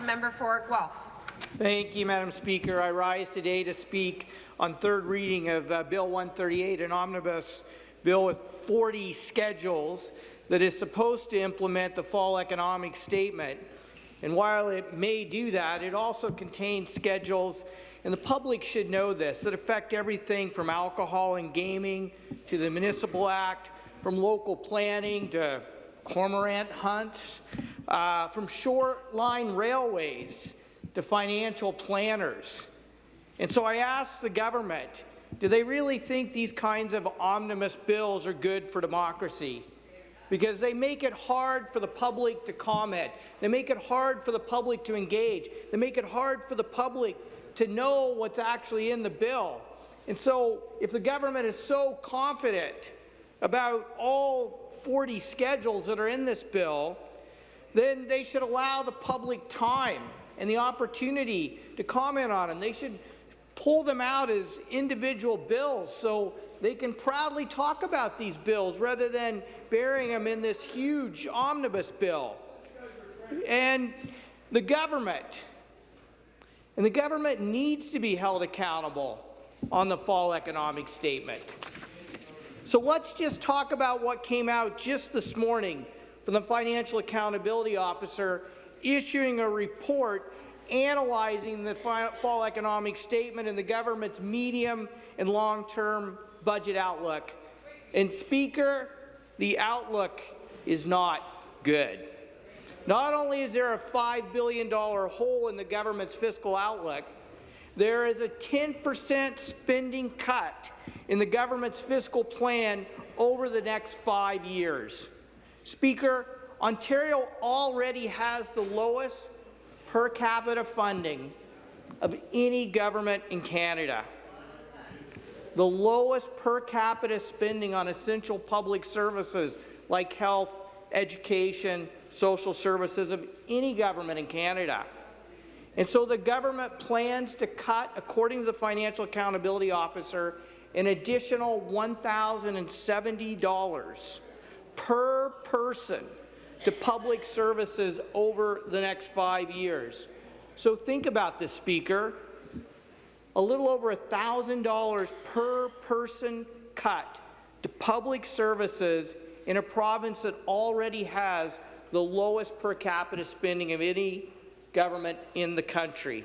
member for Guelph. Thank you, Madam Speaker. I rise today to speak on third reading of Bill 138, an omnibus bill with 40 schedules that is supposed to implement the fall economic statement. And while it may do that, it also contains schedules, and the public should know this, that affect everything from alcohol and gaming to the Municipal Act, from local planning to cormorant hunts, from short-line railways to financial planners. And so I ask the government, do they really think these kinds of omnibus bills are good for democracy? Because they make it hard for the public to comment. They make it hard for the public to engage. They make it hard for the public to know what's actually in the bill. And so if the government is so confident about all 40 schedules that are in this bill, then they should allow the public time and the opportunity to comment on them. They should pull them out as individual bills so they can proudly talk about these bills rather than burying them in this huge omnibus bill. And the government needs to be held accountable on the fall economic statement. So let's just talk about what came out just this morning from the Financial Accountability Officer issuing a report analyzing the fall economic statement and the government's medium and long-term budget outlook. And Speaker, the outlook is not good. Not only is there a $5 billion hole in the government's fiscal outlook, there is a 10% spending cut in the government's fiscal plan over the next 5 years. Speaker, Ontario already has the lowest per capita funding of any government in Canada. The lowest per capita spending on essential public services like health, education, social services of any government in Canada. And so the government plans to cut, according to the Financial Accountability Officer, an additional $1,070 per person to public services over the next 5 years. So think about this, Speaker. A little over $1,000 per person cut to public services in a province that already has the lowest per capita spending of any government in the country.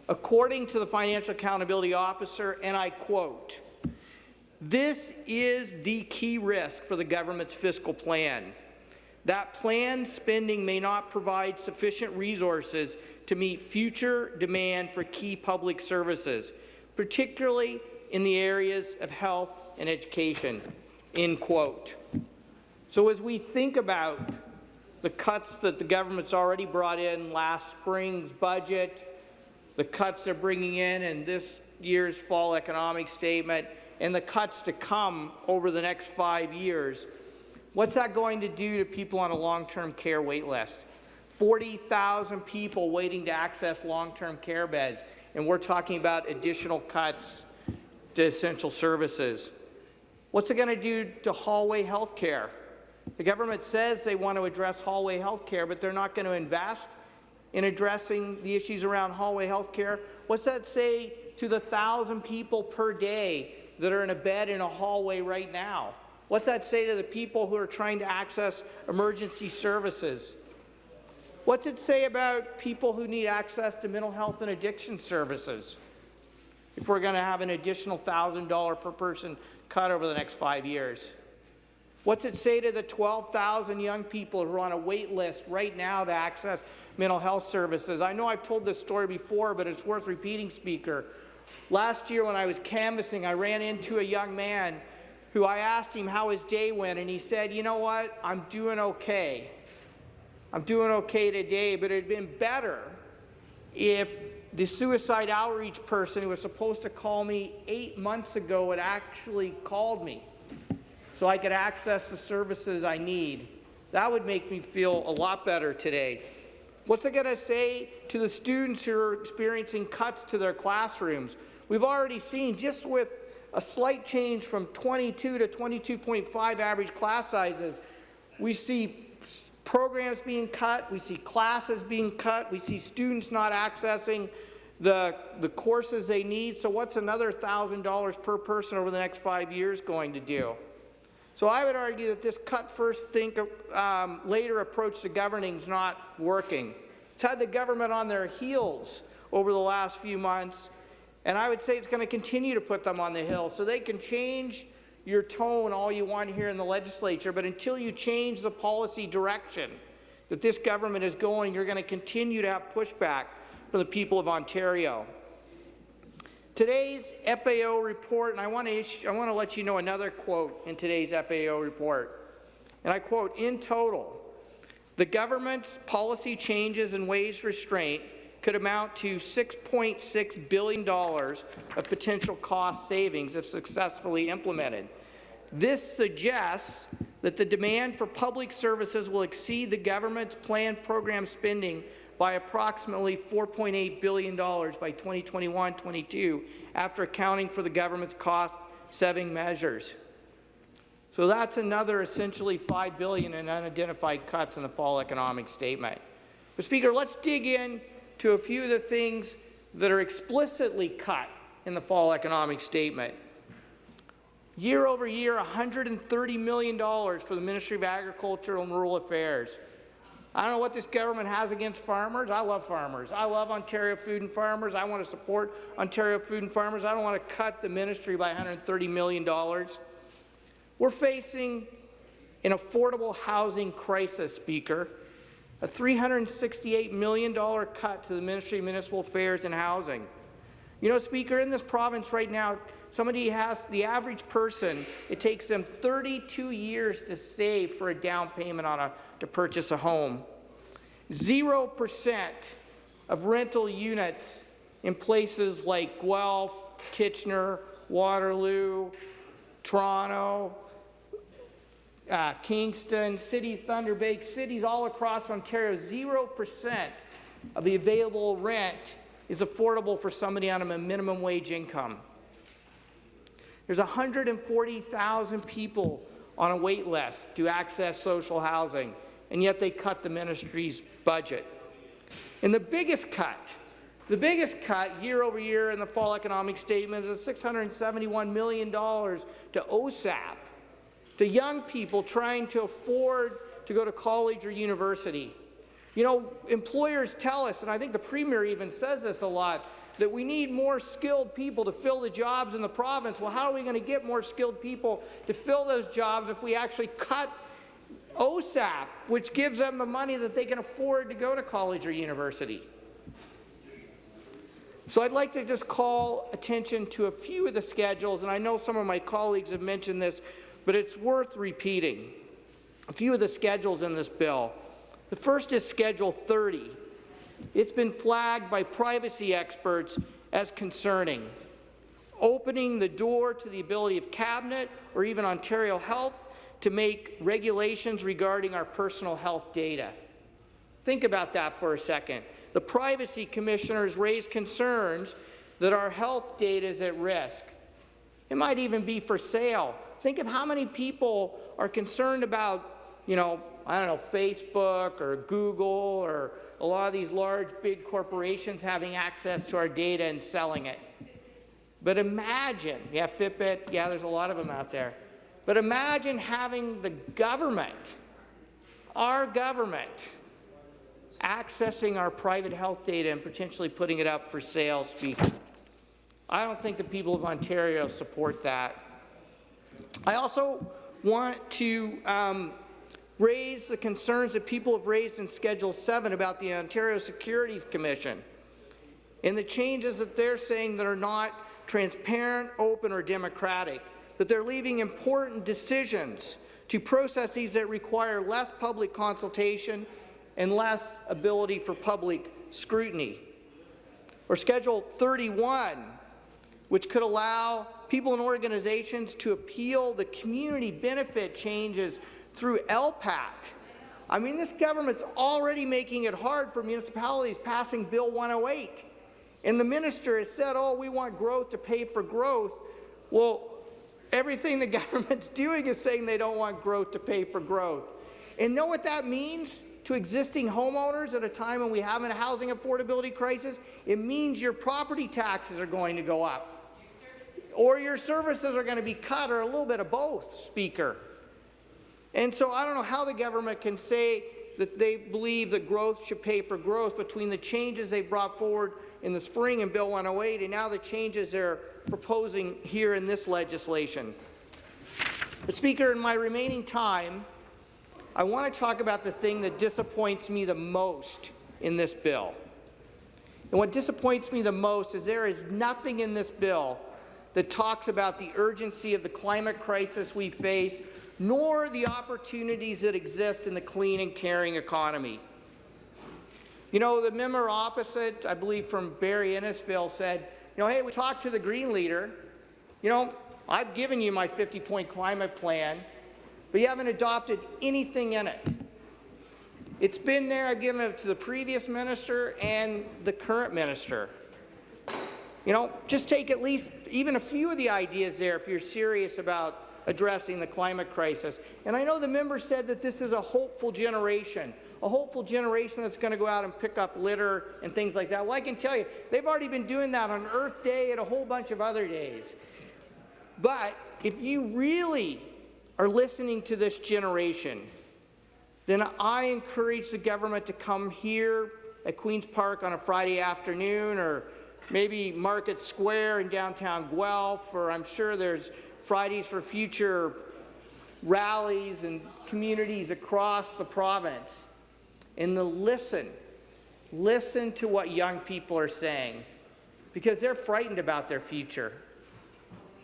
According to the Financial Accountability Officer, and I quote, "This is the key risk for the government's fiscal plan. That planned spending may not provide sufficient resources to meet future demand for key public services, particularly in the areas of health and education." End quote. So as we think about the cuts that the government's already brought in last spring's budget, the cuts they're bringing in this year's fall economic statement, and the cuts to come over the next 5 years, what's that going to do to people on a long-term care wait list? 40,000 people waiting to access long-term care beds, and we're talking about additional cuts to essential services. What's it going to do to hallway health care? The government says they want to address hallway health care, but they're not going to invest in addressing the issues around hallway health care. What's that say to the 1,000 people per day that are in a bed in a hallway right now? What's that say to the people who are trying to access emergency services? What's it say about people who need access to mental health and addiction services if we're going to have an additional $1,000 per person cut over the next 5 years? What's it say to the 12,000 young people who are on a wait list right now to access mental health services? I know I've told this story before, but it's worth repeating, Speaker. Last year when I was canvassing, I ran into a young man who I asked him how his day went, and he said, "You know what, I'm doing okay. I'm doing okay today, but it had been better if the suicide outreach person who was supposed to call me 8 months ago had actually called me so I could access the services I need. That would make me feel a lot better today." What's it going to say to the students who are experiencing cuts to their classrooms? We've already seen, just with a slight change from 22 to 22.5 average class sizes, we see programs being cut, we see classes being cut, we see students not accessing the courses they need. So what's another $1,000 per person over the next 5 years going to do? So I would argue that this cut first, think later approach to governing is not working. It's had the government on their heels over the last few months, and I would say it's going to continue to put them on the hill. So they can change your tone all you want here in the legislature, but until you change the policy direction that this government is going, you're going to continue to have pushback from the people of Ontario. Today's FAO report, and I want to let you know another quote in today's FAO report, and I quote, "In total, the government's policy changes and wage restraint could amount to $6.6 billion of potential cost savings if successfully implemented. This suggests that the demand for public services will exceed the government's planned program spending by approximately $4.8 billion by 2021-22 after accounting for the government's cost-saving measures." So that's another essentially $5 billion in unidentified cuts in the fall economic statement. But Speaker, let's dig in to a few of the things that are explicitly cut in the fall economic statement. Year over year, $130 million for the Ministry of Agriculture and Rural Affairs. I don't know what this government has against farmers. I love farmers. I love Ontario Food and Farmers. I want to support Ontario Food and Farmers. I don't want to cut the ministry by $130 million. We're facing an affordable housing crisis, Speaker. A $368 million cut to the Ministry of Municipal Affairs and Housing. You know, Speaker, in this province right now, the average person, it takes them 32 years to save for a down payment to purchase a home. 0% of rental units in places like Guelph, Kitchener, Waterloo, Toronto, Kingston, Thunder Bay, cities all across Ontario, 0% of the available rent is affordable for somebody on a minimum wage income. There's 140,000 people on a wait list to access social housing, and yet they cut the ministry's budget. And the biggest cut year over year in the fall economic statement is $671 million to OSAP, to young people trying to afford to go to college or university. You know, employers tell us, and I think the Premier even says this a lot, that we need more skilled people to fill the jobs in the province. Well, how are we going to get more skilled people to fill those jobs if we actually cut OSAP, which gives them the money that they can afford to go to college or university? So I'd like to just call attention to a few of the schedules, and I know some of my colleagues have mentioned this, but it's worth repeating. A few of the schedules in this bill. The first is Schedule 30. It's been flagged by privacy experts as concerning, opening the door to the ability of Cabinet or even Ontario Health to make regulations regarding our personal health data. Think about that for a second. The privacy commissioners raised concerns that our health data is at risk. It might even be for sale. Think of how many people are concerned about, you know, I don't know, Facebook or Google or a lot of these large, big corporations having access to our data and selling it. But imagine, yeah, Fitbit, yeah, there's a lot of them out there. But imagine having the government, our government, accessing our private health data and potentially putting it up for sale, Speaker. I don't think the people of Ontario support that. I also want to raise the concerns that people have raised in Schedule 7 about the Ontario Securities Commission and the changes that they're saying that are not transparent, open, or democratic, that they're leaving important decisions to processes that require less public consultation and less ability for public scrutiny. Or Schedule 31, which could allow people and organizations to appeal the community benefit changes through LPAT. I mean, this government's already making it hard for municipalities passing Bill 108. And the minister has said, oh, we want growth to pay for growth. Well, everything the government's doing is saying they don't want growth to pay for growth. And know what that means to existing homeowners at a time when we have a housing affordability crisis? It means your property taxes are going to go up, or your services are going to be cut, or a little bit of both, Speaker. And so I don't know how the government can say that they believe that growth should pay for growth between the changes they brought forward in the spring in Bill 108 and now the changes they're proposing here in this legislation. But Speaker, in my remaining time, I want to talk about the thing that disappoints me the most in this bill. And what disappoints me the most is there is nothing in this bill that talks about the urgency of the climate crisis we face, nor the opportunities that exist in the clean and caring economy. You know, the member opposite, I believe from Barrie Innisfil, said, hey, we talked to the Green leader. I've given you my 50-point climate plan, but you haven't adopted anything in it. It's been there. I've given it to the previous minister and the current minister. Just take at least even a few of the ideas there if you're serious about addressing the climate crisis. And I know the member said that this is a hopeful generation that's going to go out and pick up litter and things like that. Well, I can tell you, they've already been doing that on Earth Day and a whole bunch of other days. But if you really are listening to this generation, then I encourage the government to come here at Queen's Park on a Friday afternoon, or maybe Market Square in downtown Guelph, or I'm sure there's Fridays for Future rallies and communities across the province, and listen to what young people are saying, because they're frightened about their future.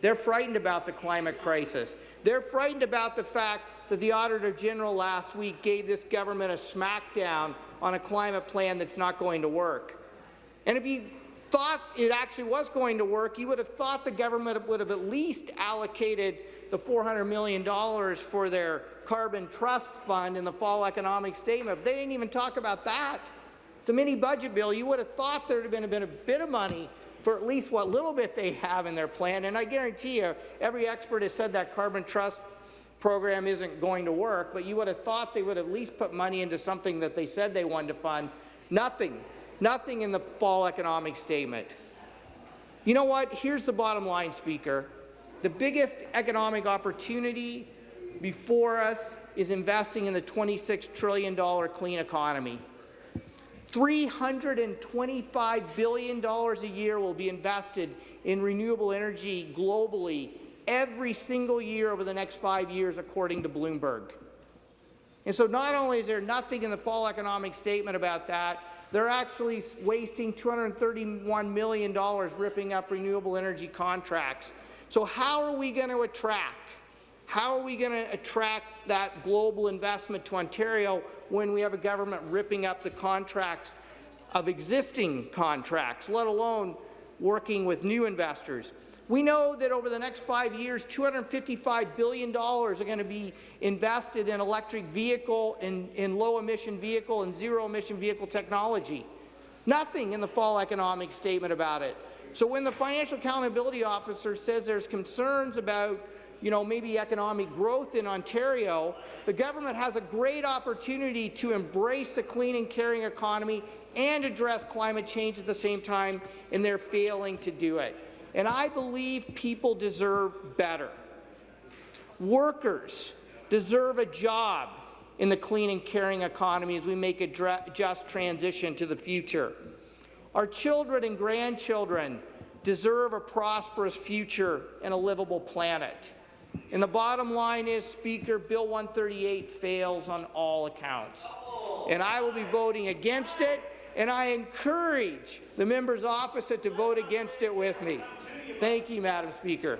They're frightened about the climate crisis. They're frightened about the fact that the Auditor General last week gave this government a smackdown on a climate plan that's not going to work. And if you thought it actually was going to work, you would have thought the government would have at least allocated the $400 million for their carbon trust fund in the fall economic statement. They didn't even talk about that. It's a mini budget bill. You would have thought there would have been a bit of money for at least what little bit they have in their plan. And I guarantee you, every expert has said that carbon trust program isn't going to work, but you would have thought they would at least put money into something that they said they wanted to fund. Nothing in the fall economic statement. You know what? Here's the bottom line, Speaker. The biggest economic opportunity before us is investing in the $26 trillion clean economy. $325 billion a year will be invested in renewable energy globally every single year over the next 5 years, according to Bloomberg. And so not only is there nothing in the fall economic statement about that, they're actually wasting $231 million ripping up renewable energy contracts. So how are we going to attract that global investment to Ontario when we have a government ripping up the contracts of existing contracts, let alone working with new investors? We know that over the next 5 years, $255 billion are going to be invested in electric vehicle, in low-emission vehicle and zero-emission vehicle technology. Nothing in the fall economic statement about it. So when the Financial Accountability Officer says there's concerns about maybe economic growth in Ontario, the government has a great opportunity to embrace the clean and caring economy and address climate change at the same time, and they're failing to do it. And I believe people deserve better. Workers deserve a job in the clean and caring economy as we make a just transition to the future. Our children and grandchildren deserve a prosperous future and a livable planet. And the bottom line is, Speaker, Bill 138 fails on all accounts. And I will be voting against it, and I encourage the members opposite to vote against it with me. Thank you, Madam Speaker.